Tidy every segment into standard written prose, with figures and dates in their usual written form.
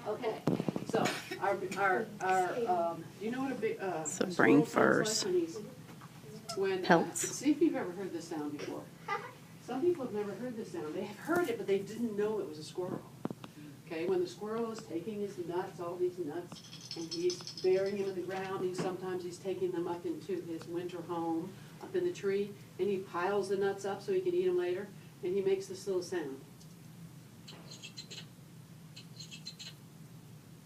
Okay, so do you know what a big So brain squirrel furs. sounds like when Pelts. see if you've ever heard this sound before. Some people have never heard this sound. They have heard it, but they didn't know it was a squirrel. Okay, when the squirrel is taking his nuts, all these nuts, and he's burying them in the ground, and sometimes he's taking them up into his winter home, up in the tree, and he piles the nuts up so he can eat them later, and he makes this little sound.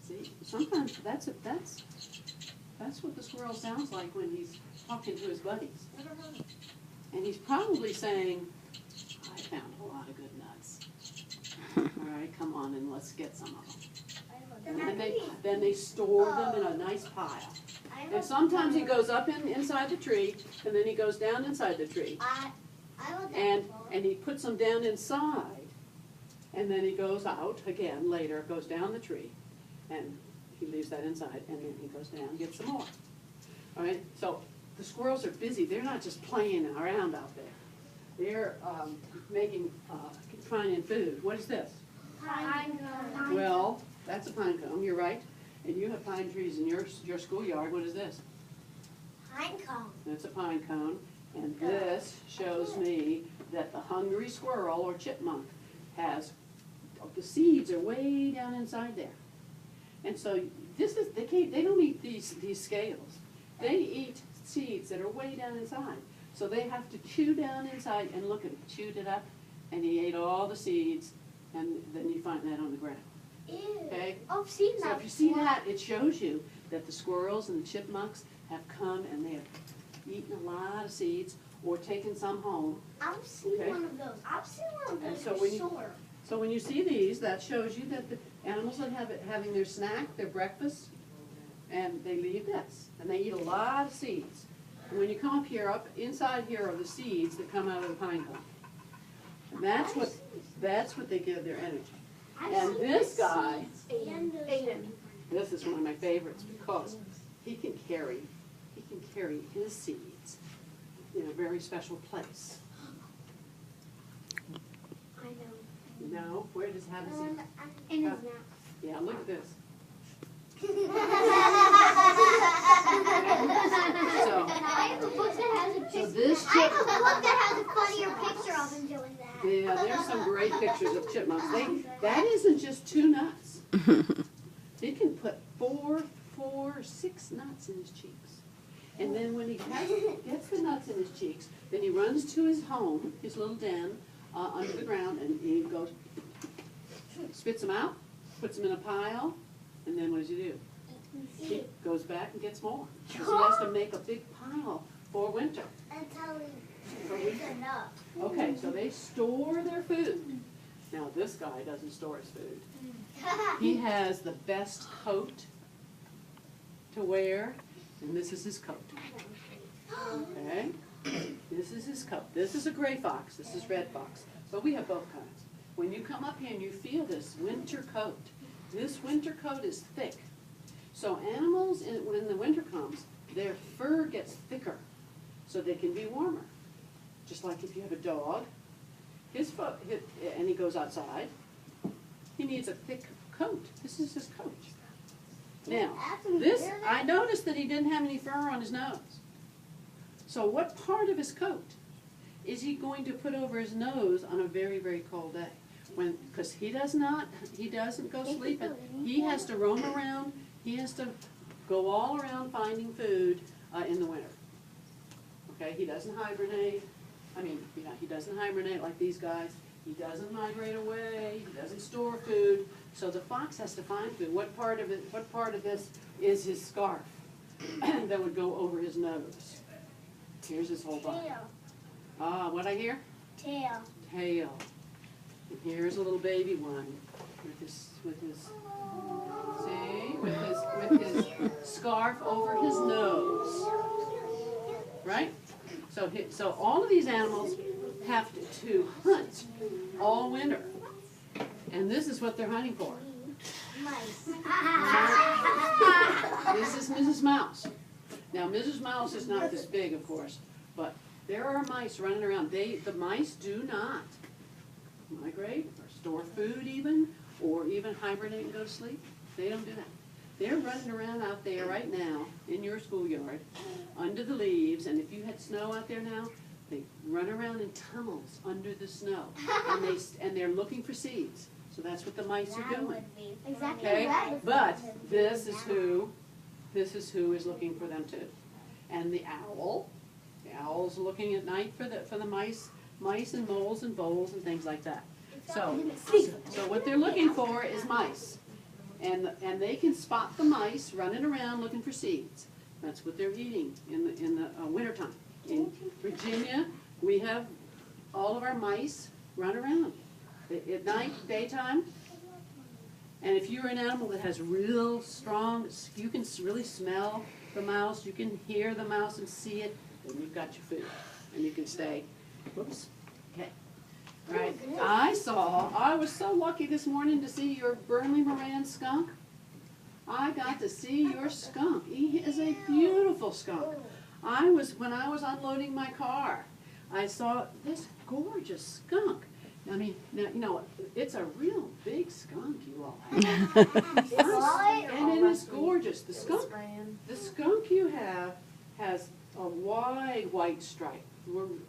See, sometimes that's what the squirrel sounds like when he's talking to his buddies. And he's probably saying, I found a lot of good nuts. All right, come on and let's get some of them. And then they store them in a nice pile. And sometimes he goes up inside the tree, and then he goes down inside the tree. And he puts them down inside, and then he goes out again later, goes down the tree, and he leaves that inside, and then he goes down and gets some more. All right, so the squirrels are busy. They're not just playing around out there. They're finding food. What is this? Pine cone. Well, that's a pine cone, you're right. And you have pine trees in your schoolyard. What is this? Pine cone. That's a pine cone. And this shows me that the hungry squirrel or chipmunk has, the seeds are way down inside there. And so they don't eat these scales. They eat seeds that are way down inside. So they have to chew down inside, and look at it, chewed it up, and he ate all the seeds, and then you find that on the ground. Ew. Okay? I've seen that. So if you see that, it shows you that the squirrels and the chipmunks have come and they have eaten a lot of seeds or taken some home. I've seen one of those. I've seen one of those. So when you see these, that shows you that the animals are having their snack, their breakfast, and they leave this. And they eat a lot of seeds. And when you come up here, up inside here are the seeds that come out of the pine cone. And that's what they give their energy. And this guy, this is one of my favorites because he can carry his seeds in a very special place. I know. You know, where does he have his seeds? In his mouth. Yeah, look at this. I have a book that has a funnier picture of him doing that. Yeah, there's some great pictures of chipmunks. That isn't just 2 nuts. He can put 4, 6 nuts in his cheeks. And then when he gets the nuts in his cheeks, then he runs to his home, his little den, under the ground, and he goes, spits them out, puts them in a pile, and then what does he do? He goes back and gets more. Because he has to make a big pile for winter. Until it's enough. Okay, so they store their food. Now this guy doesn't store his food. He has the best coat to wear, and this is his coat. Okay? This is his coat. This is a gray fox, this is red fox. But we have both kinds. When you come up here and you feel this winter coat, this winter coat is thick. So animals, when the winter comes, their fur gets thicker so they can be warmer. Just like if you have a dog, and he goes outside, he needs a thick coat. This is his coat. Now, I noticed that he didn't have any fur on his nose. So what part of his coat is he going to put over his nose on a very, very cold day? Because he doesn't go sleeping. He has to roam around. He has to go all around finding food in the winter. Okay, he doesn't hibernate. I mean, he doesn't hibernate like these guys. He doesn't migrate away. He doesn't store food. So the fox has to find food. What part of this is his scarf that would go over his nose? Here's his whole body. Tail. What I hear? Tail. Tail. And here's a little baby one with his scarf over his nose. Right? So all of these animals have to hunt all winter. And this is what they're hunting for. Mice. This is Mrs. Mouse. Now Mrs. Mouse is not this big, of course, but there are mice running around. The mice do not migrate or store food even or even hibernate and go to sleep. They don't do that. They're running around out there right now in your schoolyard under the leaves, and if you had snow out there now, they run around in tunnels under the snow, and they're looking for seeds. So that's what the mice are doing. Exactly. Okay, Right. but this is who is looking for them too. And the owl's looking at night for the mice and moles and voles and things like that. So what they're looking for is mice. And they can spot the mice running around looking for seeds. That's what they're eating in the wintertime. In Virginia, we have all of our mice run around at night, daytime. And if you're an animal that has real strong, you can really smell the mouse, you can hear the mouse and see it, then you've got your food. And you can stay, whoops, okay. All right, I was so lucky this morning to see your Burnley Moran skunk. I got to see your skunk. He is a beautiful skunk. When I was unloading my car, I saw this gorgeous skunk. I mean, now, you know, it's a real big skunk you all have. And it is gorgeous. The skunk you have has a wide white stripe.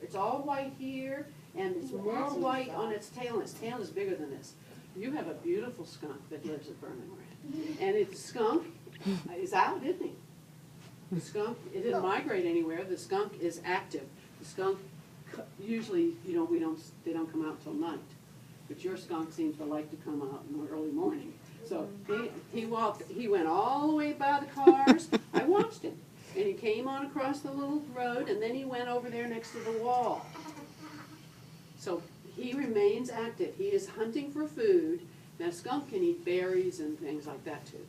It's all white here, and it's more white on its tail, and its tail is bigger than this. You have a beautiful skunk that lives at Birmingham. And the skunk is out, isn't he? The skunk, it didn't migrate anywhere. The skunk is active. The skunk usually, they don't come out till night. But your skunk seems to like to come out in the early morning. So he went all the way by the cars. I watched him. And he came on across the little road, and then he went over there next to the wall. So he remains active. He is hunting for food. Now, skunk can eat berries and things like that too,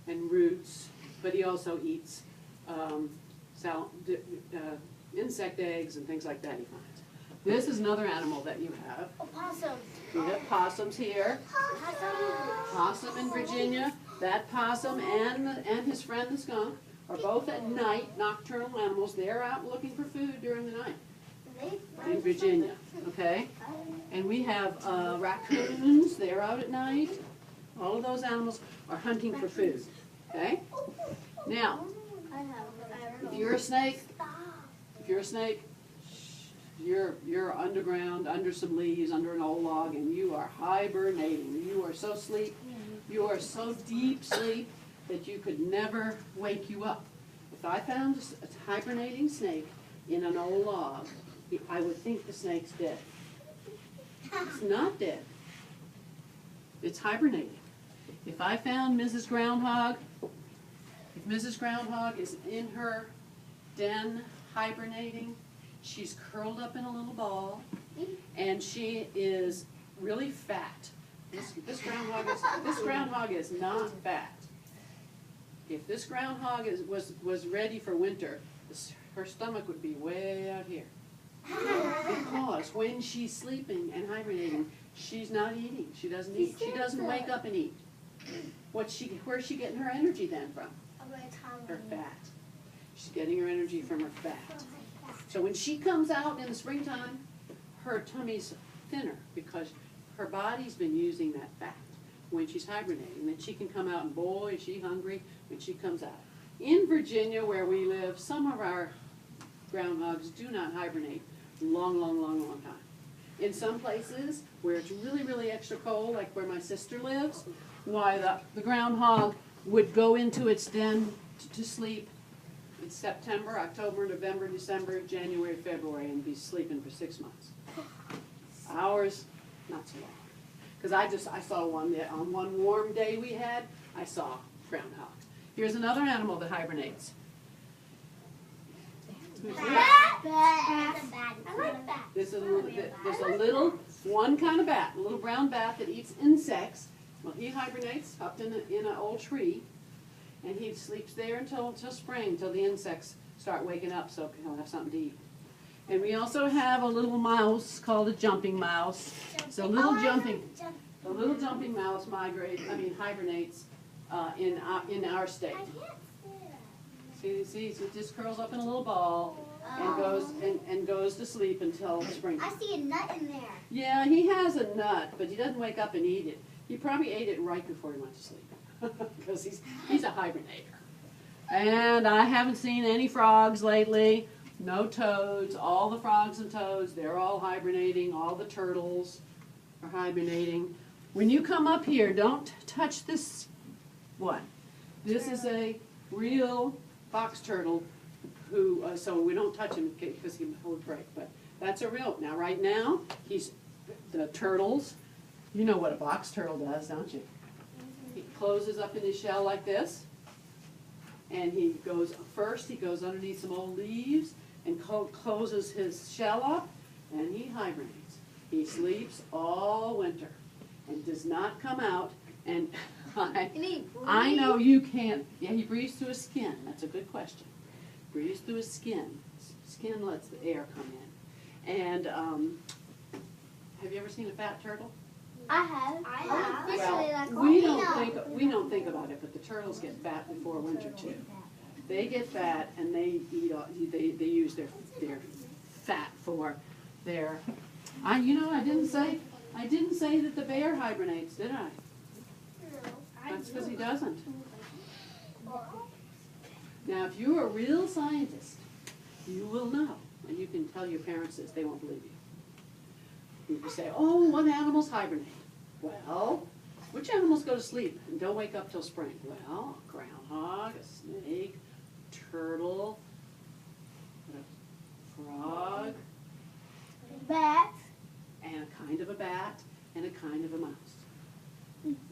and roots, but he also eats insect eggs and things like that he finds. This is another animal that you have. Possum. We have possums here. Possum in Virginia. That possum and his friend the skunk are both at night nocturnal animals. They're out looking for food during the night in Virginia, okay? And we have raccoons. They're out at night. All of those animals are hunting for food, okay? Now, if you're a snake, you're underground, under some leaves, under an old log, and you are hibernating. You are so asleep. You are so deep sleep that you could never wake you up. If I found a hibernating snake in an old log, I would think the snake's dead. It's not dead. It's hibernating. If I found Mrs. Groundhog, if Mrs. Groundhog is in her den hibernating, she's curled up in a little ball, and she is really fat. This groundhog is not fat. If this groundhog was ready for winter, her stomach would be way out here. Because when she's sleeping and hibernating, she's not eating. She doesn't eat. She doesn't wake up and eat. Where's she getting her energy then from? Her fat. She's getting her energy from her fat. So when she comes out in the springtime, her tummy's thinner because her body's been using that fat when she's hibernating. Then she can come out, and boy, is she hungry when she comes out. In Virginia, where we live, some of our groundhogs do not hibernate long time. In some places where it's really, really extra cold, like where my sister lives, why the groundhog would go into its den to sleep in September, October, November, December, January, February, and be sleeping for 6 months. Ours, not so long. Because I saw one that on one warm day we had, I saw groundhog. Here's another animal that hibernates. There's a little, one kind of bat, a little brown bat that eats insects. Well, he hibernates up in an old tree, and he sleeps there until spring, until the insects start waking up, so he'll have something to eat. And we also have a little mouse called a jumping mouse. So the little jumping mouse hibernates in our state. See, so it just curls up in a little ball and goes to sleep until spring. I see a nut in there. Yeah, he has a nut, but he doesn't wake up and eat it. He probably ate it right before he went to sleep because he's a hibernator. And I haven't seen any frogs lately. No toads. All the frogs and toads, they're all hibernating. All the turtles are hibernating. When you come up here, don't touch this one. This is a real box turtle who, so we don't touch him because he would break. But that's a real, now right now, the turtles, you know what a box turtle does, don't you? He closes up in his shell like this. And he goes underneath some old leaves and closes his shell up, and he hibernates. He sleeps all winter and does not come out. And I know you can't. Yeah, he breathes through his skin. That's a good question. Breathes through his skin. Skin lets the air come in. And have you ever seen a fat turtle? I have. Well, we don't think about it, but the turtles get fat before winter too. They get fat and they eat. They use their fat for their. I didn't say that the bear hibernates, did I? That's because he doesn't. Now, if you're a real scientist, you will know, and you can tell your parents this. They won't believe you. You can say, "Oh, what animals hibernate?" Well, which animals go to sleep and don't wake up till spring? Well, a groundhog, a snake, turtle, a frog, Bat. and a kind of a bat, and a kind of a mouse.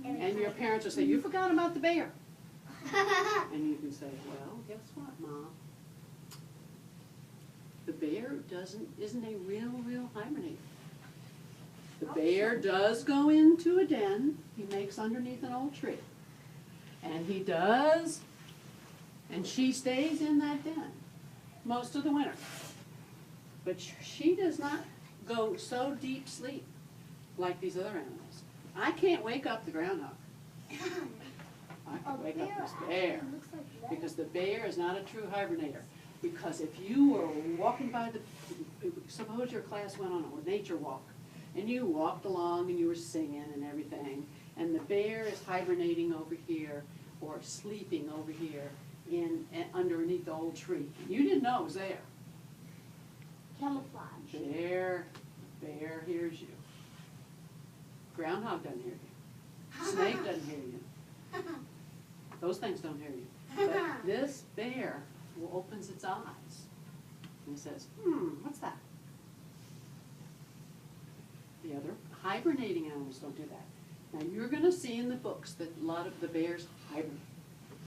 And your parents will say, "You forgot about the bear." And you can say, "Well, guess what, Mom? The bear isn't a real hibernator. The bear does go into a den. He makes underneath an old tree. And he does, and she stays in that den most of the winter. But she does not go so deep sleep like these other animals. I can't wake up the groundhog. I can wake up this bear. Because the bear is not a true hibernator. Because if you were walking by suppose your class went on a nature walk, and you walked along and you were singing and everything, and the bear is hibernating over here or sleeping over here underneath the old tree. You didn't know it was there. Camouflage. Bear hears you. Groundhog doesn't hear you. Snake doesn't hear you. Those things don't hear you. But this bear opens its eyes and says, what's that? The other hibernating animals don't do that. Now you're going to see in the books that a lot of the bears hibernate.